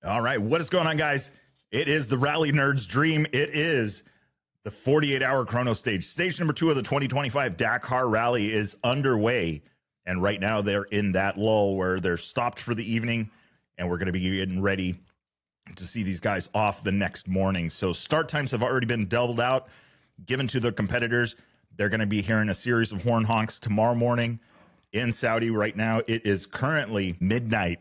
All right, what is going on, guys? It is the Rally Nerd's dream. It is the 48-hour Chrono Stage. Stage number 2 of the 2025 Dakar Rally is underway, and right now they're in that lull where they're stopped for the evening, and we're going to be getting ready to see these guys off the next morning. So start times have already been doubled out, given to the competitors. They're going to be hearing a series of horn honks tomorrow morning in Saudi. Right now, it is currently midnight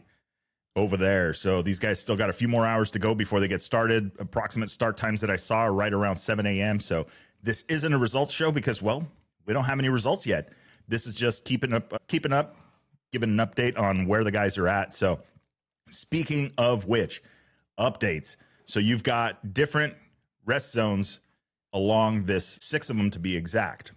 over there. So these guys still got a few more hours to go before they get started. Approximate start times that I saw are right around 7 a.m. So this isn't a results show because, well, we don't have any results yet. This is just keeping up, giving an update on where the guys are at. So speaking of which, updates. So you've got different rest zones along this, 6 of them to be exact.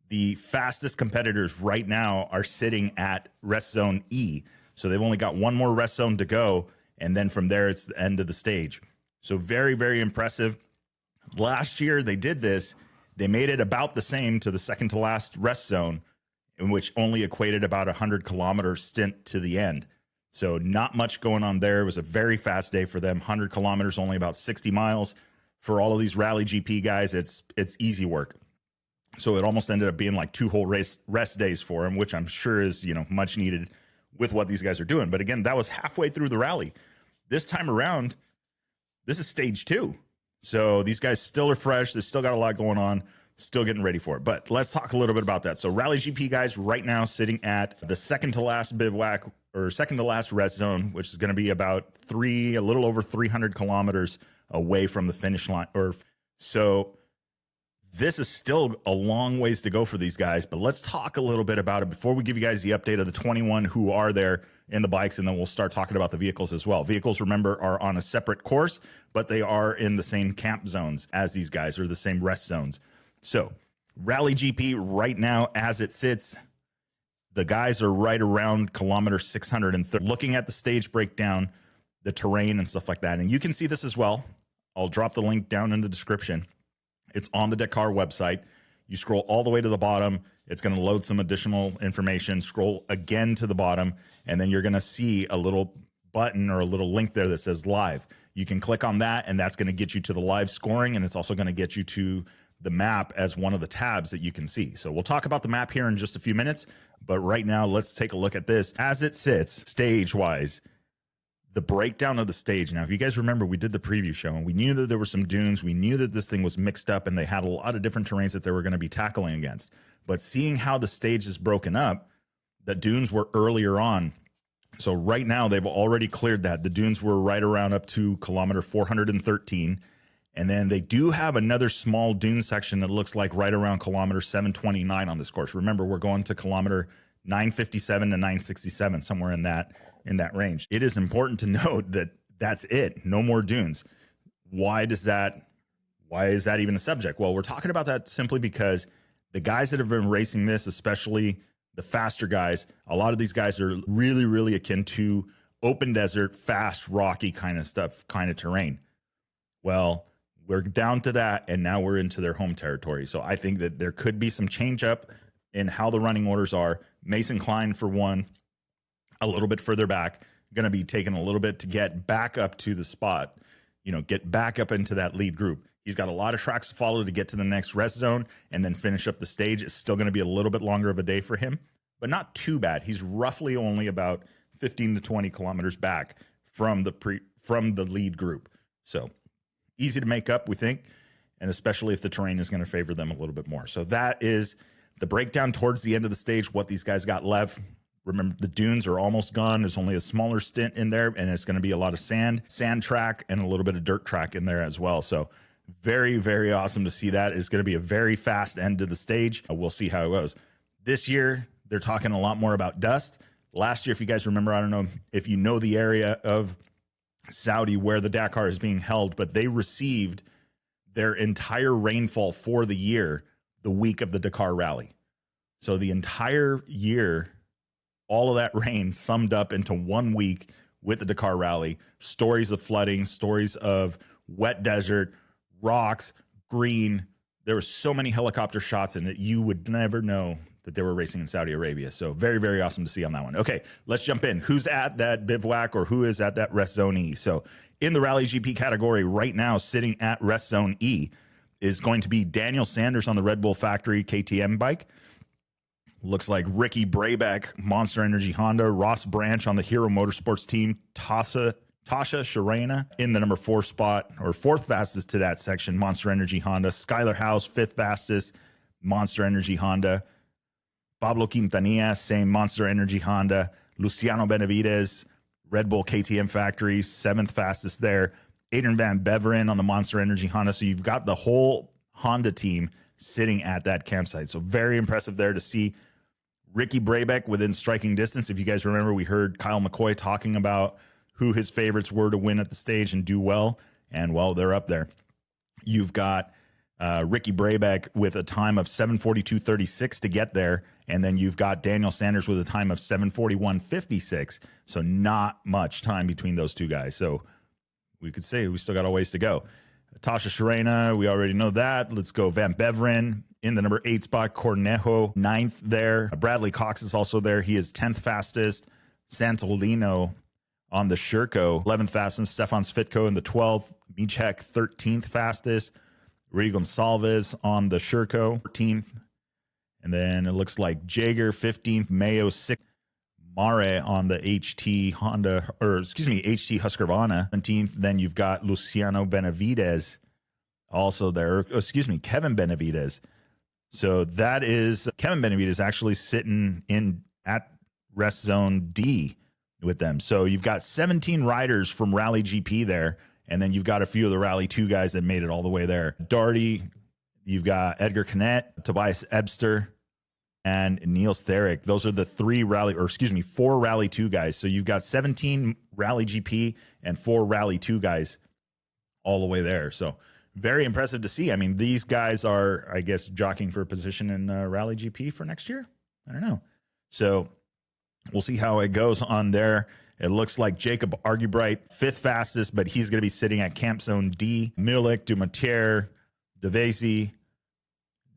The fastest competitors right now are sitting at rest zone E. So they've only got one more rest zone to go, and then from there, it's the end of the stage. So very, very impressive. Last year, they did this. They made it about the same to the second to last rest zone, in which only equated about a 100-kilometer stint to the end. So not much going on there. It was a very fast day for them. 100 kilometers, only about 60 miles. For all of these Rally GP guys, it's easy work. So it almost ended up being like 2 whole rest days for them, which I'm sure is, much needed with what these guys are doing. But again, that was halfway through the rally. This time around, this is stage 2. So these guys still are fresh. They still got a lot going on, still getting ready for it. But let's talk a little bit about that. So Rally GP guys right now sitting at the second to last bivouac, or second to last rest zone, which is going to be about a little over 300 kilometers away from the finish line. So this is still a long ways to go for these guys, but let's talk a little bit about it before we give you guys the update of the 21 who are there in the bikes, and then we'll start talking about the vehicles as well. Vehicles, remember, are on a separate course, but they are in the same camp zones as these guys, or the same rest zones. So Rally GP right now, as it sits, the guys are right around kilometer 630. Looking at the stage breakdown, the terrain and stuff like that, and you can see this as well. I'll drop the link down in the description. It's on the Dakar website. You scroll all the way to the bottom. It's going to load some additional information. Scroll again to the bottom, and then you're going to see a little button or a little link there that says live. You can click on that, and that's going to get you to the live scoring, and it's also going to get you to the map as one of the tabs that you can see. So we'll talk about the map here in just a few minutes, but right now let's take a look at this as it sits stage-wise. The breakdown of the stage. Now, if you guys remember, we did the preview show, and we knew that there were some dunes. We knew that this thing was mixed up, and they had a lot of different terrains that they were going to be tackling against. But seeing how the stage is broken up, the dunes were earlier on. So right now, they've already cleared that. The dunes were right around up to kilometer 413. And then they do have another small dune section that looks like right around kilometer 729 on this course. Remember, we're going to kilometer 957 to 967, somewhere in that range. It is important to note that that's it. No more dunes. Why is that even a subject? Well, we're talking about that simply because the guys that have been racing this, especially the faster guys, a lot of these guys are really, really akin to open desert, fast, rocky kind of stuff, kind of terrain. Well, we're down to that, and now we're into their home territory. So I think that there could be some change up in how the running orders are. Mason Klein, for one, a little bit further back, going to be taking a little bit to get back up to the spot, get back up into that lead group. He's got a lot of tracks to follow to get to the next rest zone and then finish up the stage. It's still going to be a little bit longer of a day for him, but not too bad. He's roughly only about 15 to 20 kilometers back from the lead group. So easy to make up, we think, and especially if the terrain is going to favor them a little bit more. So that is the breakdown towards the end of the stage, what these guys got left. Remember, the dunes are almost gone. There's only a smaller stint in there, and it's going to be a lot of sand track, and a little bit of dirt track in there as well. So very, very awesome to see that. It's going to be a very fast end to the stage. We'll see how it goes. This year, they're talking a lot more about dust. Last year, if you guys remember, I don't know if you know the area of Saudi where the Dakar is being held, but they received their entire rainfall for the year the week of the Dakar Rally. So the entire year, all of that rain summed up into 1 week with the Dakar Rally. Stories of flooding, stories of wet desert, rocks, green. There were so many helicopter shots in it. You would never know that they were racing in Saudi Arabia. So very, very awesome to see on that one. Okay, let's jump in. Who's at that bivouac or who is at that rest zone E? So in the Rally GP category right now, sitting at rest zone E is going to be Daniel Sanders on the Red Bull Factory KTM bike. Looks like Ricky Brabeck, Monster Energy Honda, Ross Branch on the Hero Motorsports team, Tasha Sharena in the number 4 spot, or 4th fastest to that section, Monster Energy Honda. Skylar House, 5th fastest, Monster Energy Honda. Pablo Quintanilla, same Monster Energy Honda. Luciano Benavides, Red Bull KTM Factory, 7th fastest there. Adrian Van Beveren on the Monster Energy Honda. So you've got the whole Honda team sitting at that campsite. So very impressive there to see Ricky Brabeck within striking distance. If you guys remember, we heard Kyle McCoy talking about who his favorites were to win at the stage and do well. And, well, they're up there. You've got Ricky Brabeck with a time of 7:42.36 to get there. And then you've got Daniel Sanders with a time of 7:41.56. So not much time between those two guys. So we could say we still got a ways to go. Tasha Sharena, we already know that. Let's go Van Beveren in the number 8 spot. Cornejo, 9th there. Bradley Cox is also there. He is 10th fastest. Santolino on the Sherco, 11th fastest. Stefan Svitko in the 12th. Michek, 13th fastest. Rudy Gonsalves on the Sherco, 14th. And then it looks like Jager, 15th. Mayo, 6th. Mare on the HT Husqvarna, 17th. Then you've got Luciano Benavides also there. Kevin Benavides. So that is Kevin Benavides actually sitting in at rest zone D with them. So you've got 17 riders from Rally GP there, and then you've got a few of the Rally 2 guys that made it all the way there. Darty, you've got Edgar Canet, Tobias Ebster, and Niels Therick. Those are the 4 Rally 2 guys. So you've got 17 Rally GP and 4 Rally 2 guys all the way there. So very impressive to see. I mean, these guys are, I guess, jockeying for a position in Rally GP for next year. I don't know. So we'll see how it goes on there. It looks like Jacob Argubright, 5th fastest, but he's going to be sitting at Camp Zone D. Milik, Dumatier, DeVasey,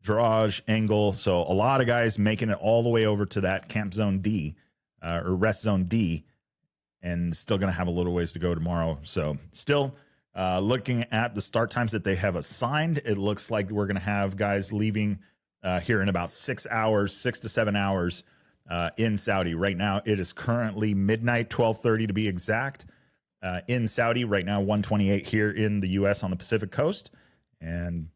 Drage, Engel. So a lot of guys making it all the way over to that Camp Zone D or Rest Zone D, and still going to have a little ways to go tomorrow. So still looking at the start times that they have assigned, it looks like we're going to have guys leaving here in about 6 to 7 hours in Saudi. Right now, it is currently midnight, 12:30 to be exact, in Saudi. Right now, 1:28 here in the U.S. on the Pacific Coast. And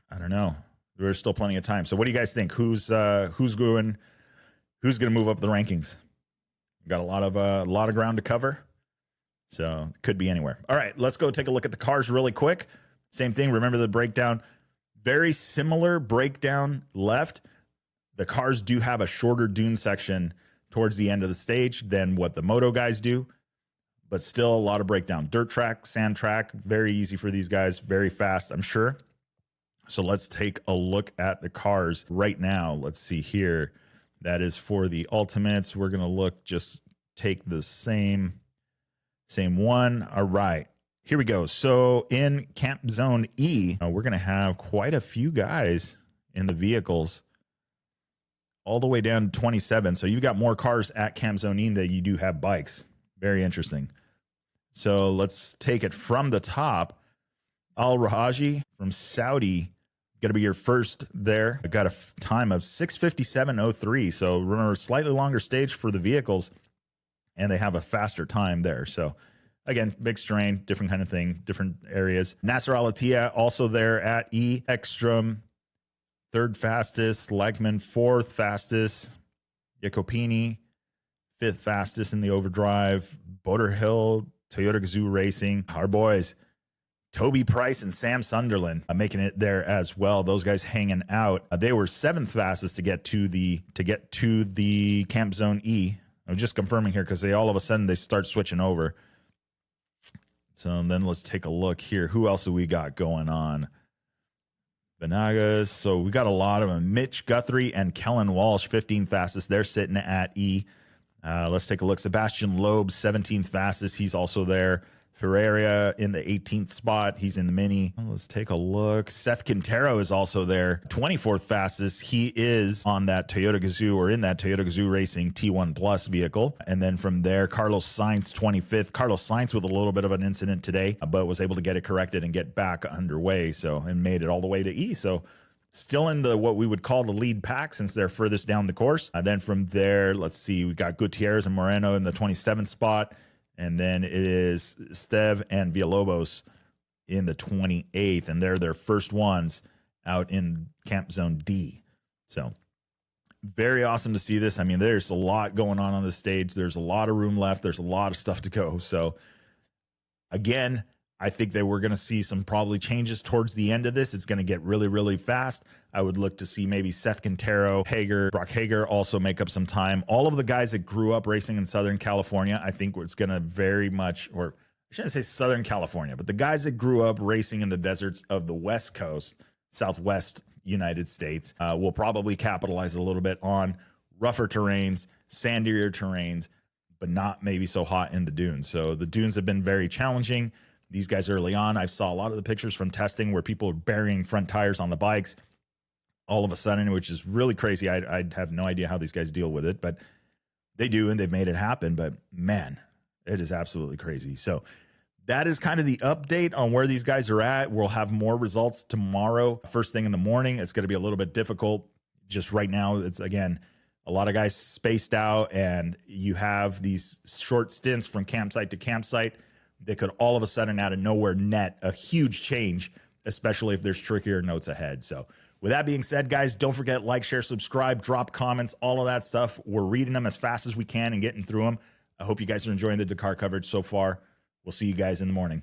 I don't know. There's still plenty of time. So what do you guys think? Who's going to move up the rankings? Got a lot of ground to cover. So it could be anywhere. All right, let's go take a look at the cars really quick. Same thing. Remember the breakdown. Very similar breakdown left. The cars do have a shorter dune section towards the end of the stage than what the moto guys do, but still a lot of breakdown. Dirt track, sand track, very easy for these guys, very fast, I'm sure. So let's take a look at the cars right now. Let's see here. That is for the Ultimates. We're going to just take the same one. All right, here we go. So in Camp Zone E, we're going to have quite a few guys in the vehicles all the way down to 27. So you've got more cars at Camp Zone E than you do have bikes. Very interesting. So let's take it from the top. Al Rahaji from Saudi, going to be your first there. I got a time of 6:57.03. So remember, slightly longer stage for the vehicles, and they have a faster time there. So again, big terrain, different kind of thing, different areas. Nasser Al-Attiyah also there at E. Ekstrom, 3rd fastest. Legman, 4th fastest. Jacopini, 5th fastest in the overdrive. Boulder Hill, Toyota Gazoo Racing, our boys Toby Price and Sam Sunderland making it there as well. Those guys hanging out. They were 7th fastest to get to the Camp Zone E. I'm just confirming here because all of a sudden they start switching over. So then let's take a look here. Who else do we got going on? Benagas. So we got a lot of them. Mitch Guthrie and Kellen Walsh, 15th fastest. They're sitting at E. Let's take a look. Sebastian Loeb, 17th fastest. He's also there. Ferreira in the 18th spot. He's in the mini. Let's take a look. Seth Quintero is also there, 24th fastest. He is on that Toyota Gazoo, or in that Toyota Gazoo Racing T1 Plus vehicle. And then from there, Carlos Sainz, 25th. Carlos Sainz with a little bit of an incident today, but was able to get it corrected and get back underway. So, and made it all the way to E. So still in the what we would call the lead pack since they're furthest down the course. Then from there, let's see, we got Gutierrez and Moreno in the 27th spot. And then it is Steve and Villalobos in the 28th, and they're their first ones out in Camp Zone D. So very awesome to see this. I mean, there's a lot going on this stage. There's a lot of room left. There's a lot of stuff to go. So again, I think that we're going to see some probably changes towards the end of this. It's going to get really, really fast. I would look to see maybe Seth Quintero, Brock Hager also make up some time. All of the guys that grew up racing in Southern California, I think it's going to very much, or I shouldn't say Southern California, but the guys that grew up racing in the deserts of the West Coast, Southwest United States, will probably capitalize a little bit on rougher terrains, sandier terrains, but not maybe so hot in the dunes. So the dunes have been very challenging. These guys early on, I saw a lot of the pictures from testing where people are burying front tires on the bikes all of a sudden, which is really crazy. I have no idea how these guys deal with it, but they do, and they've made it happen. But man, it is absolutely crazy. So that is kind of the update on where these guys are at. We'll have more results tomorrow, first thing in the morning. It's going to be a little bit difficult. Just right now, it's, again, a lot of guys spaced out, and you have these short stints from campsite to campsite. They could all of a sudden out of nowhere net a huge change, especially if there's trickier notes ahead. So with that being said, guys, don't forget, like, share, subscribe, drop comments, all of that stuff. We're reading them as fast as we can and getting through them. I hope you guys are enjoying the Dakar coverage so far. We'll see you guys in the morning.